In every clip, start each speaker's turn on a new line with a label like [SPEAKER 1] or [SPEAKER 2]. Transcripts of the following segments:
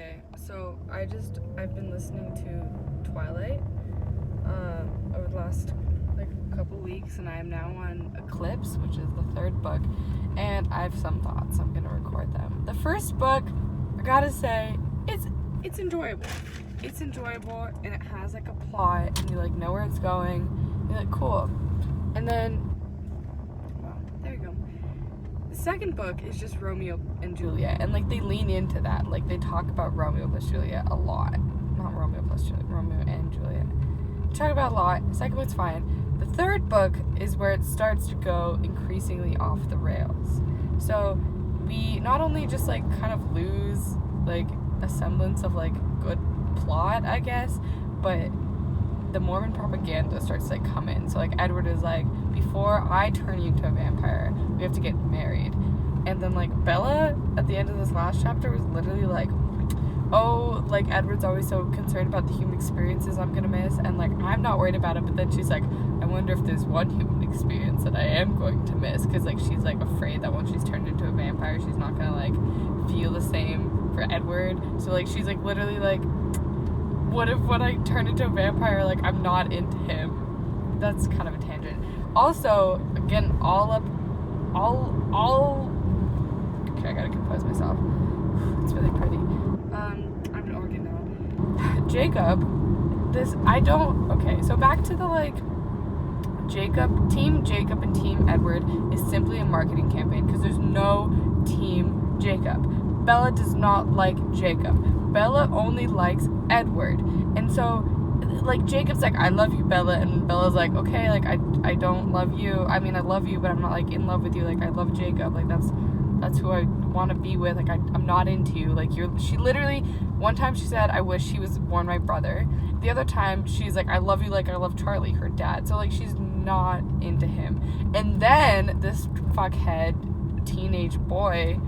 [SPEAKER 1] Okay, so I've been listening to Twilight over the last couple weeks, and I am now on Eclipse, which is the third book, and I have some thoughts. I'm gonna record them. The first book, I gotta say, it's enjoyable. It's enjoyable, and it has a plot, and you know where it's going. You're cool. And then, well, there you go. The second book is just Romeo and Juliet, and they lean into that. They talk about Romeo plus Juliet a lot. Not Romeo plus Juliet, Romeo and Juliet. They talk about it a lot. The second book's fine. The third book is where it starts to go increasingly off the rails. So we not only just kind of lose a semblance of good plot, I guess, but the Mormon propaganda starts to come in. So Edward is before I turn you into a vampire, we have to get married. And then Bella at the end of this last chapter was literally Edward's always so concerned about the human experiences I'm gonna miss, and I'm not worried about it, but then she's I wonder if there's one human experience that I am going to miss, because she's afraid that once she's turned into a vampire she's not gonna feel the same for Edward. So she's literally what if when I turn into a vampire I'm not into him? That's kind of a tangent. Also, again, okay, I gotta compose myself. It's really pretty. I'm an organ now. Jacob, so back to the Team Jacob and Team Edward is simply a marketing campaign, because there's no Team Jacob. Bella does not like Jacob. Bella only likes Edward. And so Jacob's I love you, Bella, and Bella's okay, I don't love you. I mean, I love you, but I'm not in love with you. I love Jacob. That's who I want to be with. I'm not into you. She literally, one time she said, I wish he was born my brother. The other time she's I love you I love Charlie, her dad. So she's not into him. And then this fuckhead teenage boy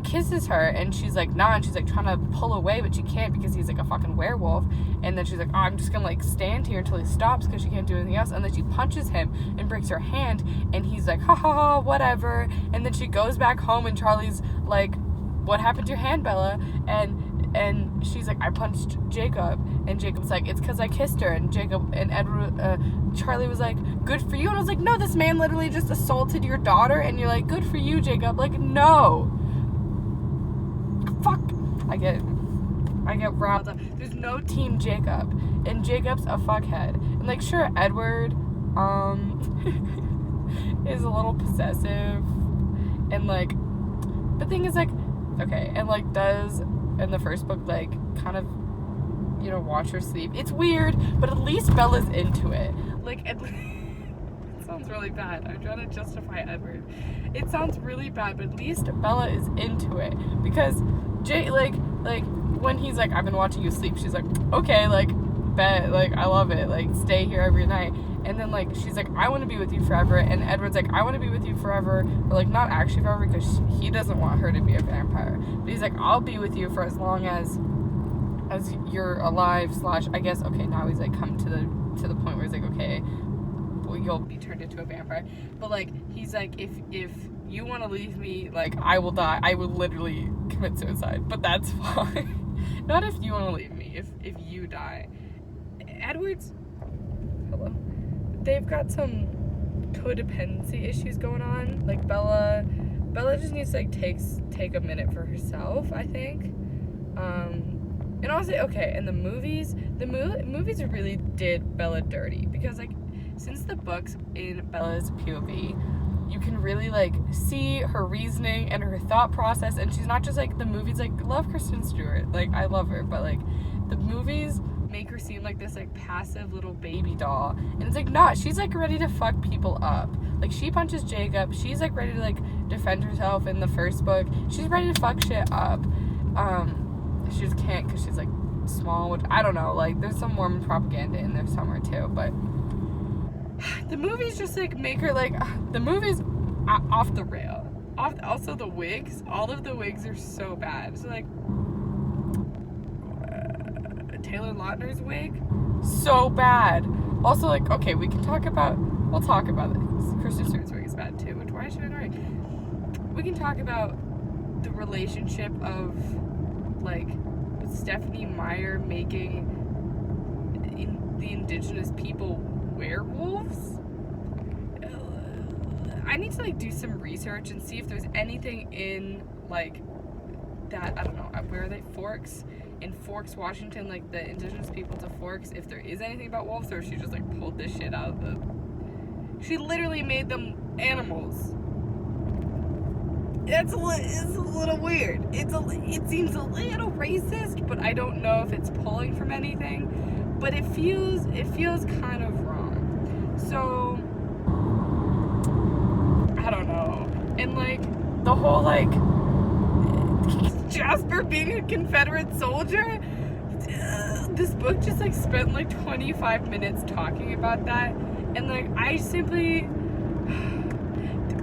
[SPEAKER 1] kisses her, and she's nah, and she's trying to pull away, but she can't because he's a fucking werewolf. And then she's oh, I'm just gonna stand here until he stops, because she can't do anything else. And then she punches him and breaks her hand, and he's ha ha ha, whatever. And then she goes back home, and Charlie's what happened to your hand, Bella? And she's I punched Jacob, and Jacob's it's because I kissed her. And Charlie was good for you. And I was no, this man literally just assaulted your daughter, and you're good for you, Jacob. No. Fuck. I get riled up. There's no Team Jacob, and Jacob's a fuckhead. And sure, Edward is a little possessive, and the thing is okay, and does in the first book kind of watch her sleep. It's weird, but at least Bella's into it. It sounds really bad. I'm trying to justify Edward. It sounds really bad, but at least Bella is into it, because when he's I've been watching you sleep, she's okay, bet, I love it, stay here every night. And then she's I want to be with you forever, and Edward's I want to be with you forever, but not actually forever, because he doesn't want her to be a vampire, but he's I'll be with you for as long as you're alive, / I guess, okay, now he's come to the point where he's okay, well, you'll be turned into a vampire, but he's if you want to leave me, I will die. I will literally commit suicide, but that's fine. Not if you want to leave me, if you die. Edward's, hello, they've got some codependency issues going on. Bella just needs to take a minute for herself, I think. And honestly, okay, and the movies really did Bella dirty, because since the book's in Bella's POV, you can really see her reasoning and her thought process, and she's not just the movies love Kristen Stewart, I love her, but the movies make her seem this passive little baby doll, and it's not. She's ready to fuck people up. She punches Jacob, she's ready to defend herself in the first book, she's ready to fuck shit up. She just can't, because she's small, which I don't know, there's some Mormon propaganda in there somewhere too, but the movies just make her the movies off the rail. Also the wigs, all of the wigs are so bad. So Taylor Lautner's wig, so bad. Also okay, we'll talk about this. Kristen Stewart's wig is bad too, which why should I know? We can talk about the relationship of Stephanie Meyer making the indigenous people werewolves. I need to like do some research and see if there's anything in like that, I don't know, where are they? Forks? In Forks, Washington, like the indigenous people to Forks, if there is anything about wolves, or if she just like pulled this shit out of the... She literally made them animals. It's a little weird. It seems a little racist, but I don't know if it's pulling from anything. But it feels kind of wrong. So I don't know. And like the whole like Jasper being a Confederate soldier, this book just like spent like 25 minutes talking about that, and like I simply,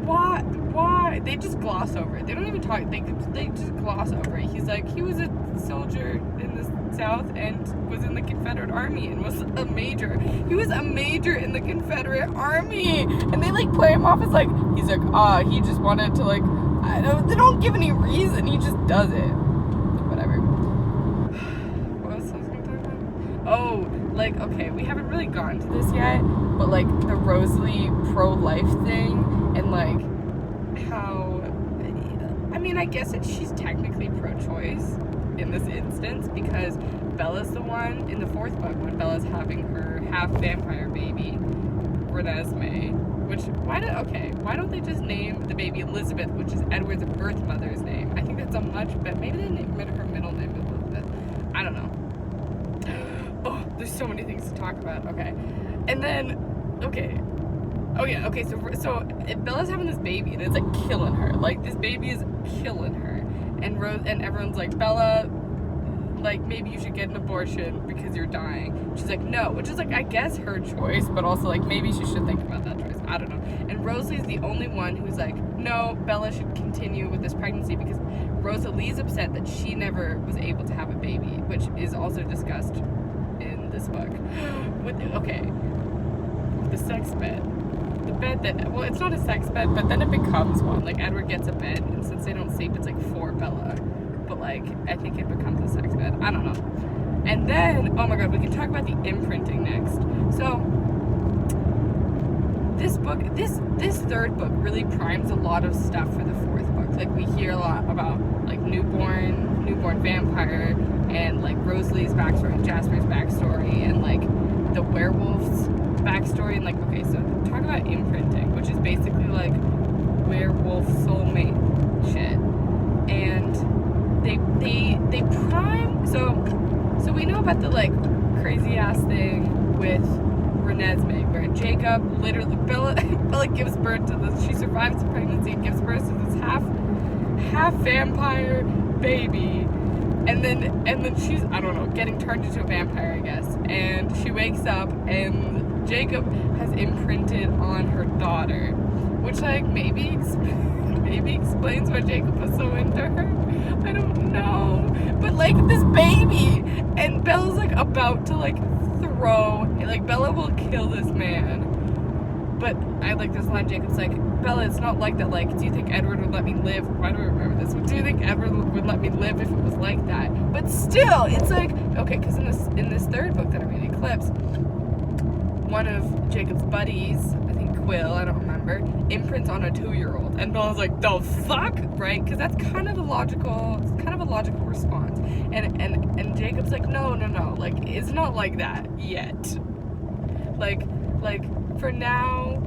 [SPEAKER 1] why they just gloss over it. They don't even talk. They just gloss over it. He's like, he was a soldier in the South and was in the Confederate Army and was a major. He was a major in the Confederate Army, and they like play him off as like he's like he just wanted to like. They don't give any reason. He just does it. Whatever. What else was I going to talk about? Oh, like, okay, we haven't really gotten to this yet, but like the Rosalie pro-life thing, and like how, I mean, I guess she's technically pro-choice in this instance, because Bella's the one in the 4th book when Bella's having her half-vampire baby, Renesmee. Which, why don't they just name the baby Elizabeth, which is Edward's birth mother's name? I think that's a much better, maybe they named her middle name Elizabeth. I don't know. Oh, there's so many things to talk about. Okay. And then, so Bella's having this baby, and it's like killing her. Like, this baby is killing her. And everyone's like, Bella, like, maybe you should get an abortion because you're dying. She's like, no, which is like, I guess her choice, but also like, maybe she should think about that choice. I don't know. And Rosalie's the only one who's like, no, Bella should continue with this pregnancy, because Rosalie's upset that she never was able to have a baby, which is also discussed in this book. The sex bed. The bed that, well, it's not a sex bed, but then it becomes one. Like, Edward gets a bed, and since they don't sleep, it's like for Bella. But like, I think it becomes a sex bed. I don't know. And then, oh my god, we can talk about the imprinting next. So, this book, this 3rd book really primes a lot of stuff for the 4th book. Like, we hear a lot about like newborn vampire, and like Rosalie's backstory, and Jasper's backstory, and like the werewolf's backstory, and like, okay, so talk about imprinting, which is basically like werewolf soulmate shit. And they prime, so we know about the like crazy ass thing with Renesmee, where Jacob literally, Bella gives birth to this, she survives the pregnancy and gives birth to this half vampire baby, and then she's, I don't know, getting turned into a vampire, I guess, and she wakes up and Jacob has imprinted on her daughter, which like maybe explains why Jacob was so into her. I don't know, but like this baby, and Bella's like about to like throw, like Bella will kill this man. But I like this line, Jacob's like, Bella, it's not like that, like, do you think Edward would let me live? Why do I remember this? Do you think Edward would let me live if it was like that? But still, it's like, okay, because in this 3rd book that I'm reading, Eclipse, one of Jacob's buddies, I think Quill, I don't remember, imprints on a 2-year-old, and Bella's like, the fuck, right? Because that's kind of a logical response, and Jacob's like, no, like, it's not like that yet, like for now,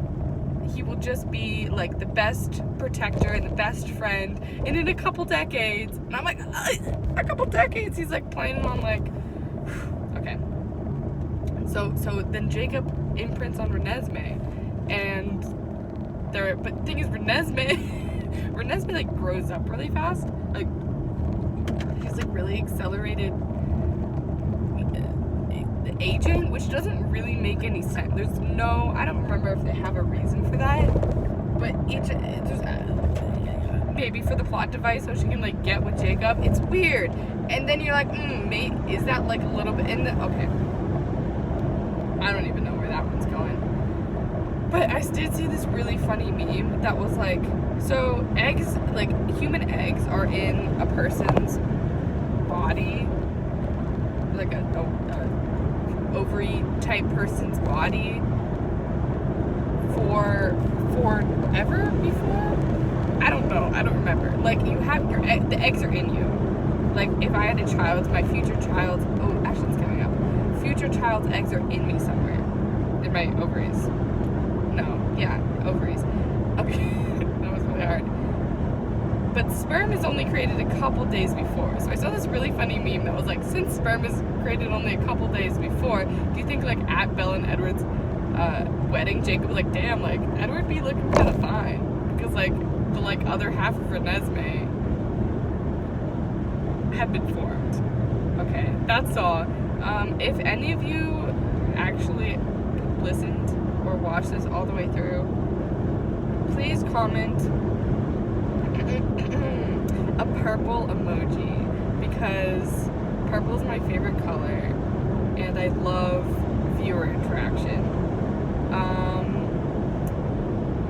[SPEAKER 1] he will just be like the best protector and the best friend, and in a couple decades, and I'm like, a couple decades, he's like planning on like, okay. So then Jacob imprints on Renesmee, and but the thing is, Renesmee like grows up really fast, like he's like really accelerated aging, which doesn't really make any sense. I don't remember if they have a reason for that, but maybe for the plot device so she can like get with Jacob. It's weird, and then you're like, mate, is that like a little bit in the, okay, I don't even know where that one's going. But I did see this really funny meme that was like, so eggs, like human eggs are in a person's body type person's body forever before? I don't know. I don't remember. Like, you have the eggs are in you. Like, if I had a child, my future child, oh, actually it's coming up. Future child's eggs are in me somewhere. In my ovaries. No, yeah, ovaries. Okay, that was really hard. But sperm is only created a couple days before. So I saw this really funny meme that was like, since sperm is created only a couple days before, do you think, like, at Belle and Edward's wedding, Jacob was like, damn, like, Edward be looking kind of fine. Because, like, the, like, other half of Renesmee had been formed. Okay, that's all. If any of you actually listened or watched this all the way through, please comment a purple emoji, because purple is my favorite color and I love viewer interaction.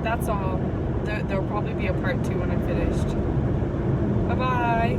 [SPEAKER 1] That's all. There'll probably be a part 2 when I'm finished. Bye bye.